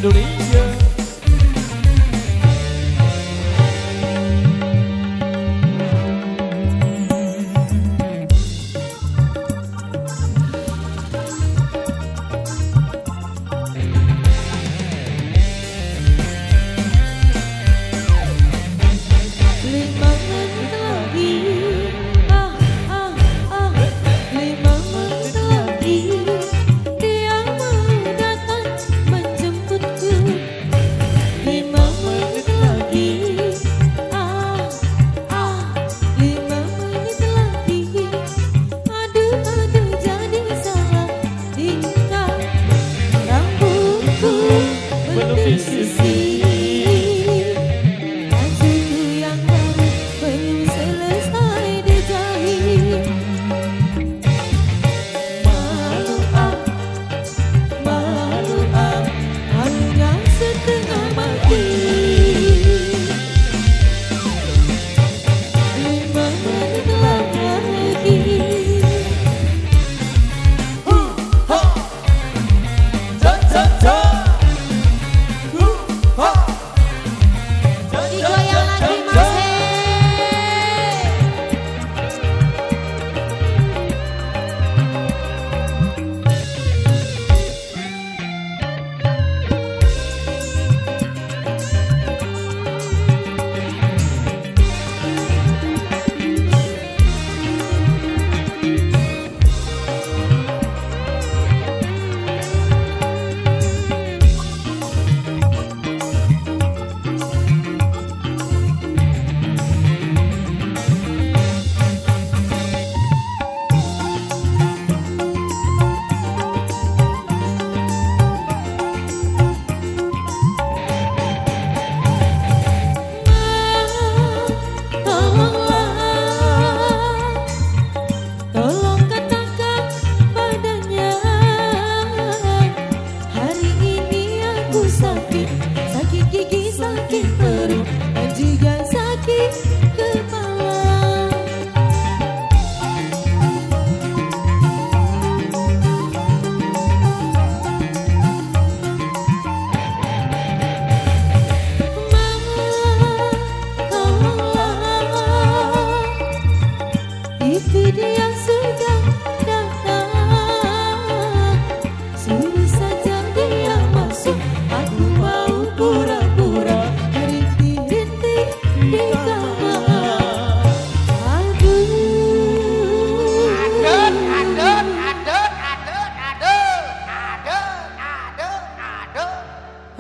Indonesia.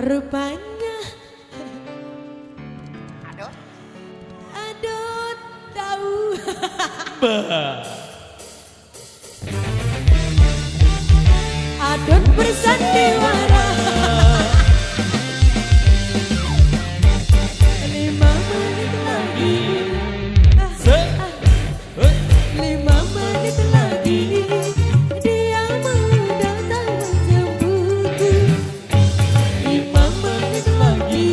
Rupanya adot tahu. Adot bersandiwara. 5 menit lagi. 5 menit lagi. Dia mau datang menjemputku. 5 menit lagi.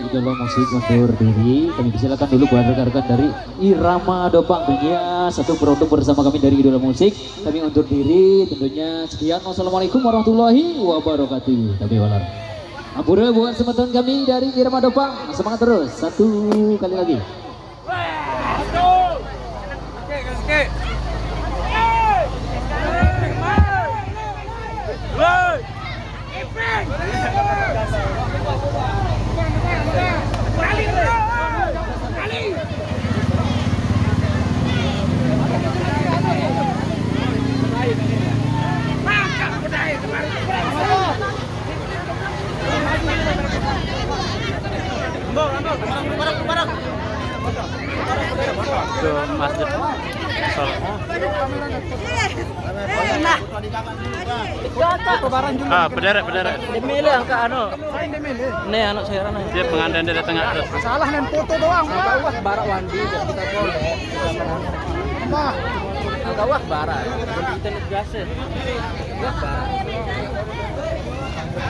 Idola Musik undur diri. Kami persilakan dulu buat rekan-rekan dari Irama Dopang tentunya satu produk bersama kami dari Idola Musik. Kami undur diri tentunya. Sekian. Wassalamualaikum warahmatullahi wabarakatuh. Tapi walar. Ampura buat teman-teman kami dari Irama Dopang. Semangat terus. Satu kali lagi. Ke masjid berderet demile angka anu nih anu saya anu dia pengantin dari tengah terus Salah nen foto doang. wah barak wandi kita boleh Mah, angka wah barak kita net biasa wah barak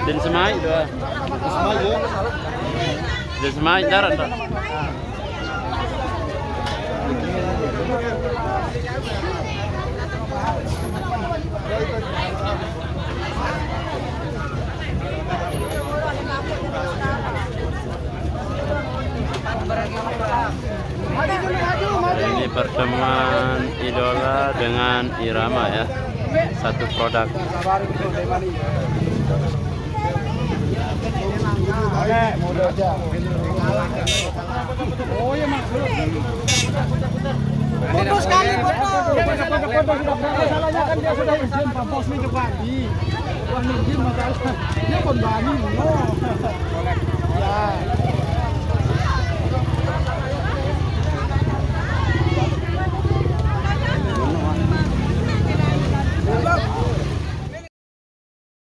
dan semai doa dan semai darat tak ini pertemuan Idola dengan Irama ya, satu produk. oh iya maksud. Foto sekali foto. Masalahnya kan dia sudah izin Pak Bos nih ke Bali. Wah izin masalah. Dia pun Bali.